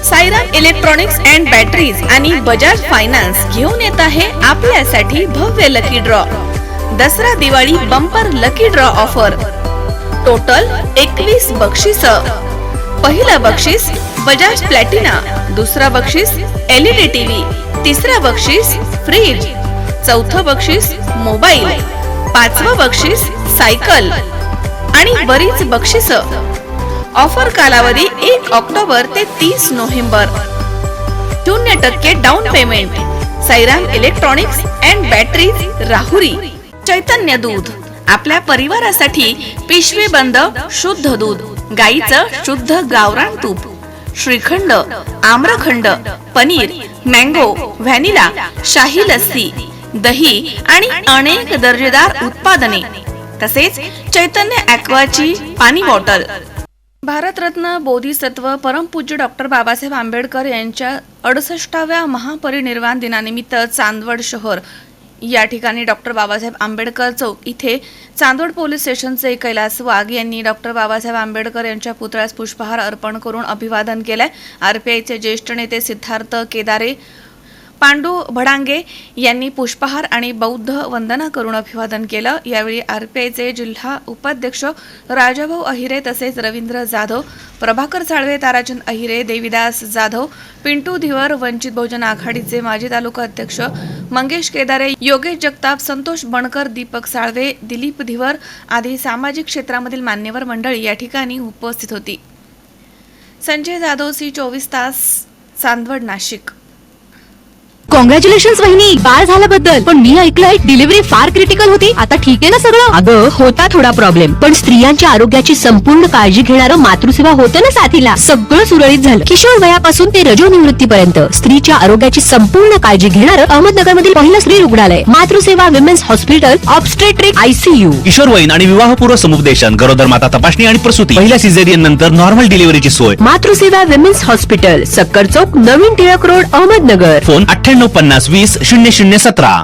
Sairam electronics and batteries आणि Bajaj finance घेऊन येत आहे आपल्यासाठी भव्य lucky draw. Dasara Diwali bumper lucky draw offer. Total 21 बक्षीस. पहिला बक्षीस बजाज प्लॅटिना, दुसरा बक्षीस LED टीव्ही, तिसरा बक्षीस फ्रीज, चौथं बक्षीस मोबाईल, पाचवं बक्षीस सायकल आणि बरीच बक्षीस. ऑफर कालावधी 1 ऑक्टोबर ते 30 November. 0% down payment. Sairam electronics and batteries Rahuri. Chaitanya दूध आपल्या परिवारासाठी पिशवी बंद शुद्ध दूध, गाईचं शुद्ध गावरान तूप, श्रीखंड, आम्रखंड, पनीर, मँगो, व्हॅनिला, शाही लस्सी, दही आणि अनेक दर्जेदार उत्पादने, तसेच चैतन्य ॲक्वाची पाणी बॉटल. भारतरत्न बोधिसत्व परमपूज्य डॉक्टर बाबासाहेब आंबेडकर यांच्या 68व्या महापरिनिर्वाण दिनानिमित्त चांदवड शहर या ठिकाणी डॉक्टर बाबासाहेब आंबेडकर चौक इथे चांदवड पोलीस स्टेशनचे कैलास वाघ यांनी डॉक्टर बाबासाहेब आंबेडकर यांच्या पुतळ्यास पुष्पहार अर्पण करून अभिवादन केले. RPIचे ज्येष्ठ नेते सिद्धार्थ केदारे, पांडू भडांगे यांनी पुष्पहार आणि बौद्ध वंदना करून अभिवादन केलं. यावेळी RPIचे जिल्हा उपाध्यक्ष राजाभाऊ अहिरे, तसेच रवींद्र जाधव, प्रभाकर साळवे, ताराचंद अहिरे, देविदास जाधव, पिंटू धिवर, वंचित बहुजन आघाडीचे माजी तालुका अध्यक्ष मंगेश केदारे, योगेश जगताप, संतोष बनकर, दीपक साळवे, दिलीप धिवर आदी सामाजिक क्षेत्रामधील मान्यवर मंडळी या ठिकाणी उपस्थित होती. संजय जाधव, C24 तास, चांदवड, नाशिक. कॉंग्रॅच्युलेशन्स वहिनी, बाळ झाल्याबद्दल. पण मी ऐकलंय डिलिव्हरी फार क्रिटिकल होती. आता ठीक आहे ना सगळं? अगं होता थोडा प्रॉब्लेम, पण स्त्रियांच्या आरोग्याची संपूर्ण काळजी घेणारं मातृसेवा होतं ना साथीला. सगळं सुरळीत झालं. किशोर वयापासून ते रजोनिवृत्तीपर्यंत स्त्रीच्या आरोग्याची संपूर्ण काळजी घेणारं अहमदनगर मधील पहिलं स्त्री रुग्णालय Matruseva women's hospital, obstetric ICU. किशोरवयीन आणि विवाहपूर्व समुपदेशन, गरोदर माता तपासणी आणि प्रसूती, पहिल्या सिझेरियन नंतर नॉर्मल डिलिव्हरीची सोय. मातृसेवा विमेन्स हॉस्पिटल, सक्कर चौक, नवीन टिळक रोड, अहमदनगर. फोन 9850 20 0017.